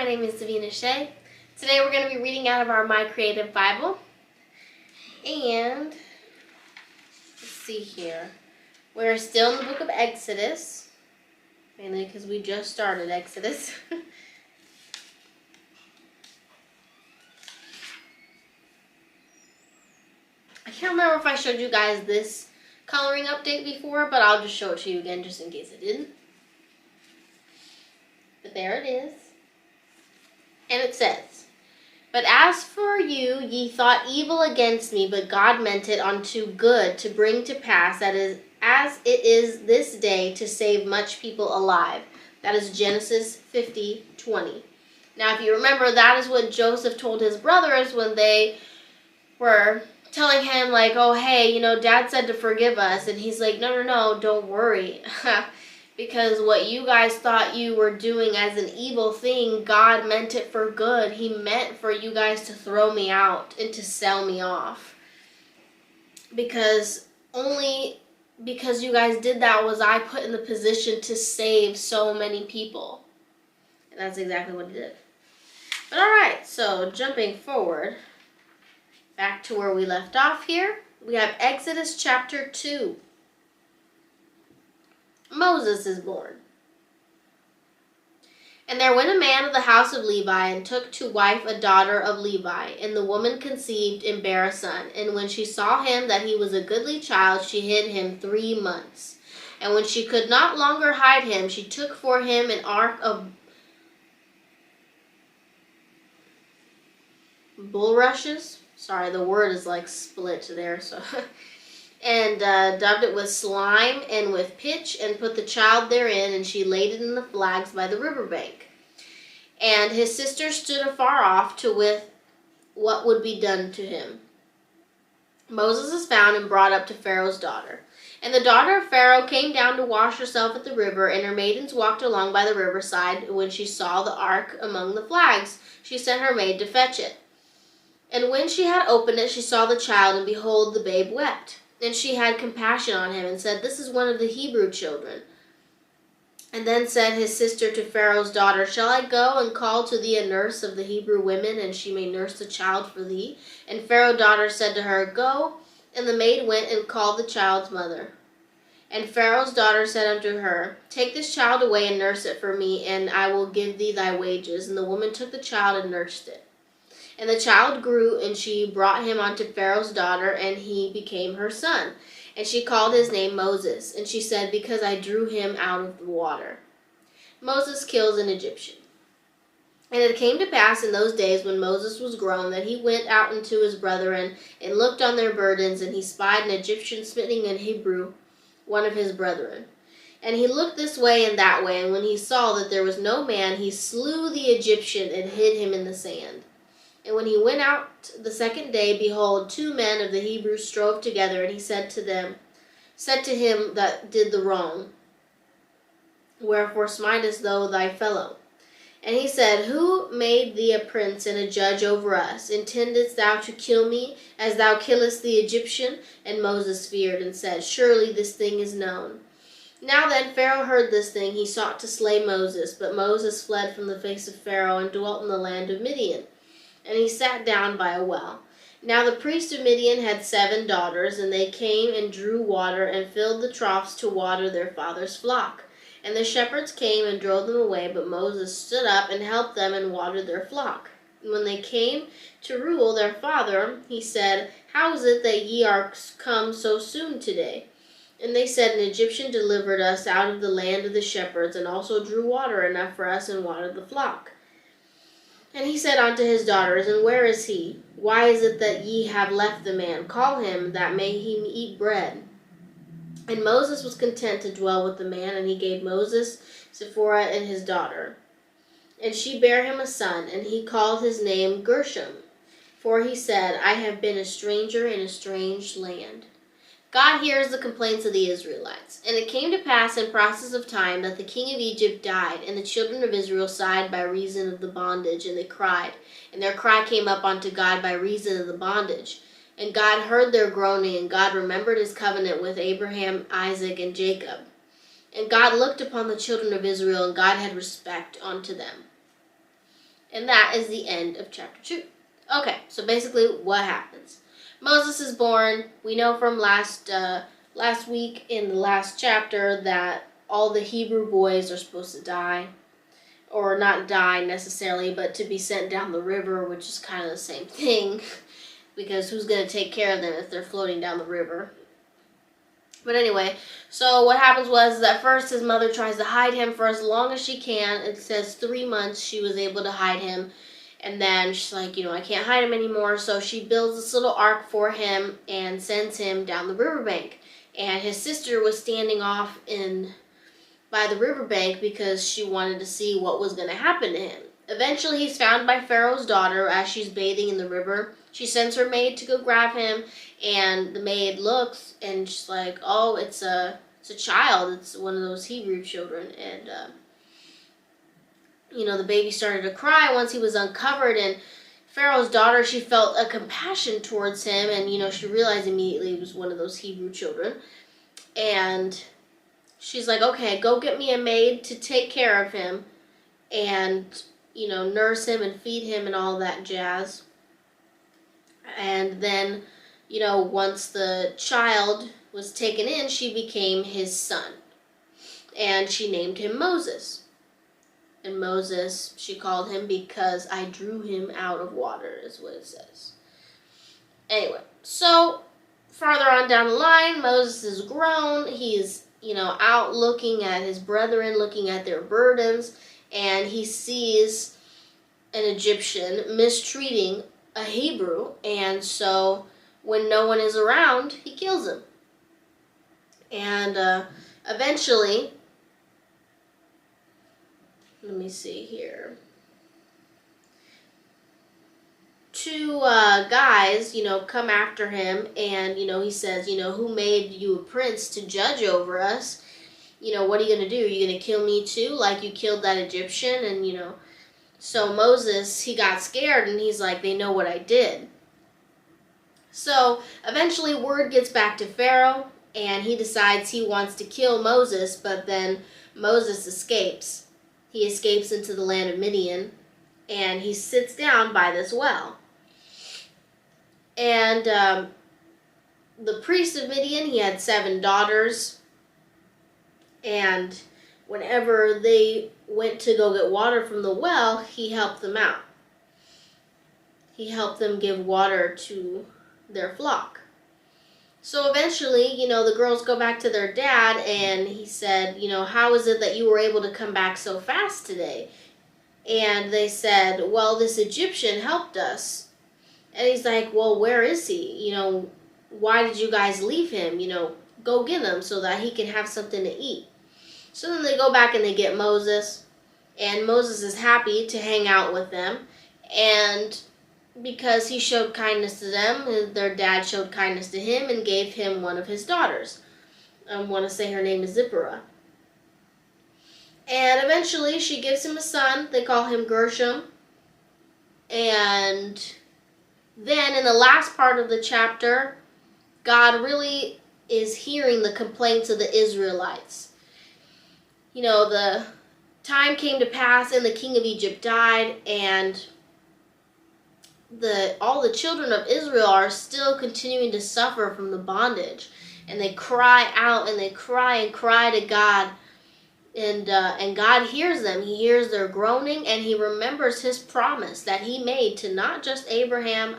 name is Divina Sha. Today we're going to be reading out of our My Creative Bible. And let's see here. We're still in the book of Exodus, mainly because we just started Exodus. I can't remember if I showed you guys this coloring update before, but I'll just show it to you again just in case it didn't. But there it is. And it says, "But as for you, ye thought evil against me, but God meant it unto good, to bring to pass that is as it is this day, to save much people alive." That is Genesis 50:20. Now, if you remember, that is what Joseph told his brothers when they were telling him, like, oh, hey, Dad said to forgive us. And he's like, no, don't worry. Because what you guys thought you were doing as an evil thing, God meant it for good. He meant for you guys to throw me out and to sell me off. Only because you guys did that was I put in the position to save so many people. And that's exactly what he did. But alright, so jumping forward, back to where we left off here, we have Exodus chapter 2. Moses is born. "And there went a man of the house of Levi, and took to wife a daughter of Levi. And the woman conceived, and bare a son. And when she saw him that he was a goodly child, she hid him 3 months. And when she could not longer hide him, she took for him an ark of bulrushes." Sorry, the word is like split there, so... "and dubbed it with slime and with pitch, and put the child therein, and she laid it in the flags by the river bank. And his sister stood afar off to with what would be done to him. Moses is found and brought up to Pharaoh's daughter. And the daughter of Pharaoh came down to wash herself at the river, and her maidens walked along by the riverside. And when she saw the ark among the flags, she sent her maid to fetch it. And when she had opened it, she saw the child, and behold, the babe wept. And she had compassion on him, and said, This is one of the Hebrew children. And then said his sister to Pharaoh's daughter, Shall I go and call to thee a nurse of the Hebrew women, and she may nurse the child for thee? And Pharaoh's daughter said to her, Go. And the maid went and called the child's mother. And Pharaoh's daughter said unto her, Take this child away and nurse it for me, and I will give thee thy wages. And the woman took the child and nursed it. And the child grew, and she brought him unto Pharaoh's daughter, and he became her son. And she called his name Moses. And she said, Because I drew him out of the water. Moses kills an Egyptian. And it came to pass in those days when Moses was grown, that he went out unto his brethren, and looked on their burdens, and he spied an Egyptian smitten in Hebrew, one of his brethren. And he looked this way and that way, and when he saw that there was no man, he slew the Egyptian, and hid him in the sand. And when he went out the second day, behold, 2 men of the Hebrews strove together, and he said to him that did the wrong, Wherefore smitest thou thy fellow? And he said, Who made thee a prince and a judge over us? Intendest thou to kill me, as thou killest the Egyptian? And Moses feared, and said, Surely this thing is known. Now then Pharaoh heard this thing, he sought to slay Moses. But Moses fled from the face of Pharaoh, and dwelt in the land of Midian. And he sat down by a well. Now the priest of Midian had 7 daughters, and they came and drew water, and filled the troughs to water their father's flock. And the shepherds came and drove them away, but Moses stood up and helped them and watered their flock. And when they came to Reuel their father, he said, How is it that ye are come so soon today? And they said, An Egyptian delivered us out of the land of the shepherds, and also drew water enough for us, and watered the flock. And he said unto his daughters, And where is he? Why is it that ye have left the man? Call him, that may he eat bread. And Moses was content to dwell with the man, and he gave Moses Zipporah and his daughter. And she bare him a son, and he called his name Gershom. For he said, I have been a stranger in a strange land. God hears the complaints of the Israelites. And it came to pass in process of time that the king of Egypt died, and the children of Israel sighed by reason of the bondage, and they cried. And their cry came up unto God by reason of the bondage. And God heard their groaning, and God remembered his covenant with Abraham, Isaac, and Jacob. And God looked upon the children of Israel, and God had respect unto them. And that is the end of chapter 2. Okay, so basically what happens? Moses is born. We know from last week in the last chapter that all the Hebrew boys are supposed to die. Or not die necessarily, but to be sent down the river, which is kind of the same thing. Because who's going to take care of them if they're floating down the river? But anyway, so what happens was that first his mother tries to hide him for as long as she can. It says 3 months she was able to hide him. And then she's like, I can't hide him anymore. So she builds this little ark for him and sends him down the riverbank. And his sister was standing off by the riverbank because she wanted to see what was going to happen to him. Eventually, he's found by Pharaoh's daughter as she's bathing in the river. She sends her maid to go grab him, and the maid looks, and she's like, "Oh, it's a child. It's one of those Hebrew children." And the baby started to cry once he was uncovered, and Pharaoh's daughter, she felt a compassion towards him, and she realized immediately it was one of those Hebrew children, and she's like, okay, go get me a maid to take care of him and, nurse him and feed him and all that jazz. And then, once the child was taken in, she became his son. And she named him Moses. And Moses, she called him because I drew him out of water, is what it says. Anyway, so farther on down the line, Moses is grown. He's out looking at his brethren, looking at their burdens, and he sees an Egyptian mistreating a Hebrew, and so when no one is around, he kills him. And eventually, let me see here, 2 guys, come after him, and, he says, who made you a prince to judge over us? What are you going to do? Are you going to kill me too, like you killed that Egyptian? And, so Moses, he got scared, and he's like, they know what I did. So eventually word gets back to Pharaoh, and he decides he wants to kill Moses, but then Moses escapes. He escapes into the land of Midian, and he sits down by this well. And the priest of Midian, he had 7 daughters, and whenever they went to go get water from the well, he helped them out. He helped them give water to their flock. So eventually, the girls go back to their dad, and he said, how is it that you were able to come back so fast today? And they said, well, this Egyptian helped us. And he's like, well, where is he? Why did you guys leave him? Go get him so that he can have something to eat. So then they go back and they get Moses. And Moses is happy to hang out with them. And because he showed kindness to them, their dad showed kindness to him and gave him one of his daughters. I want to say her name is Zipporah. And eventually she gives him a son. They call him Gershom. And then in the last part of the chapter, God really is hearing the complaints of the Israelites. The time came to pass and the king of Egypt died, and all the children of Israel are still continuing to suffer from the bondage. And they cry out and they cry and cry to God. And God hears them. He hears their groaning, and he remembers his promise that he made to not just Abraham,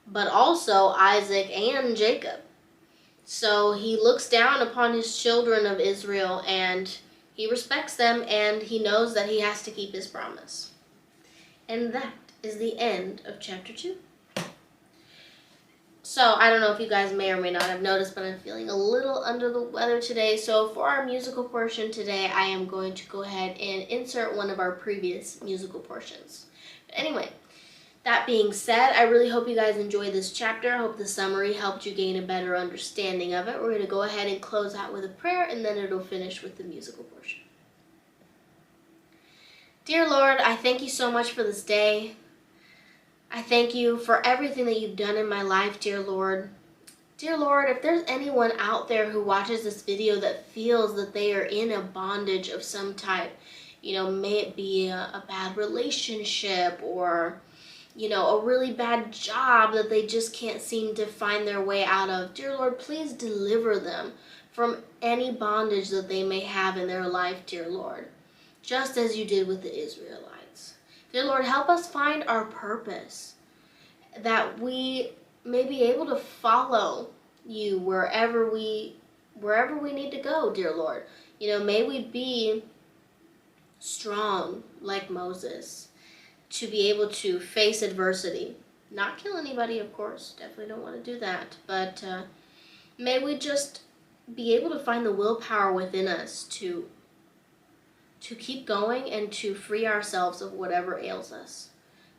but also Isaac and Jacob. So he looks down upon his children of Israel, and he respects them, and he knows that he has to keep his promise. And that is the end of chapter 2. So I don't know if you guys may or may not have noticed, but I'm feeling a little under the weather today. So for our musical portion today, I am going to go ahead and insert one of our previous musical portions. But anyway, that being said, I really hope you guys enjoyed this chapter. I hope the summary helped you gain a better understanding of it. We're going to go ahead and close out with a prayer, and then it'll finish with the musical portion. Dear Lord, I thank you so much for this day. I thank you for everything that you've done in my life, dear Lord. Dear Lord, if there's anyone out there who watches this video that feels that they are in a bondage of some type, May it be a bad relationship, or a really bad job that they just can't seem to find their way out of. Dear Lord, please deliver them from any bondage that they may have in their life, dear Lord, just as you did with the Israelites. Dear Lord, help us find our purpose, that we may be able to follow you wherever we need to go, dear Lord. May we be strong like Moses, to be able to face adversity. Not kill anybody, of course. Definitely don't want to do that. But may we just be able to find the willpower within us to keep going and to free ourselves of whatever ails us.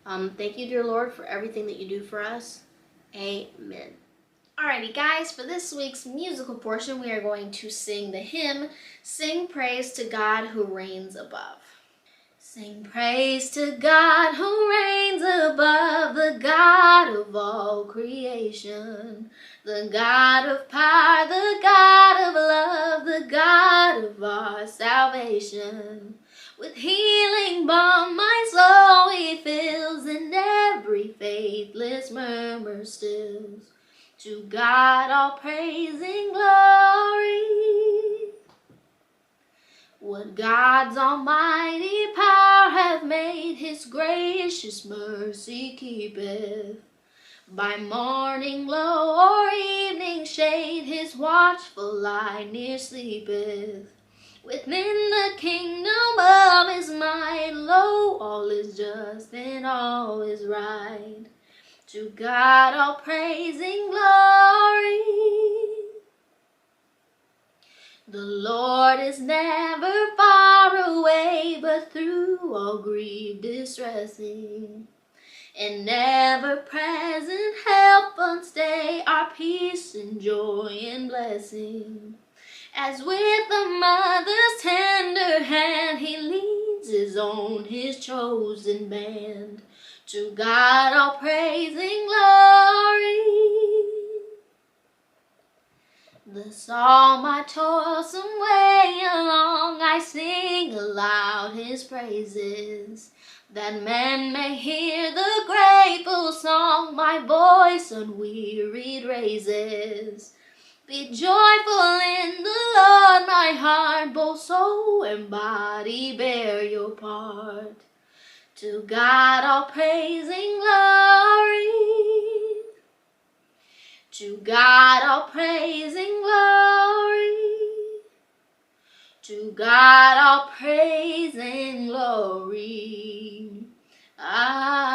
Thank you, dear Lord, for everything that you do for us. Amen. Alrighty, guys, for this week's musical portion, we are going to sing the hymn, Sing Praise to God Who Reigns Above. Sing praise to God who reigns above, the God of all creation, the God of power, the God of love, the God of our salvation. With healing balm my soul he fills, and every faithless murmur stills. To God all praise and glory. What God's almighty power hath made, his gracious mercy keepeth. By morning glow or evening shade, his watchful eye near sleepeth. Within the kingdom of his might, lo, all is just and all is right. To God all praise and glory. The Lord is never far away, but through all grief distressing, and never present help unstay our peace and joy and blessing. As with a mother's tender hand he leads his own, his chosen band. To God all praise and glory. Thus all my toilsome way along I sing aloud his praises, that men may hear the grateful song my voice unwearied raises. Be joyful in the Lord, my heart, both soul and body bear your part. To God all praise and glory. To God all praise and glory. To God all praise and glory. Amen.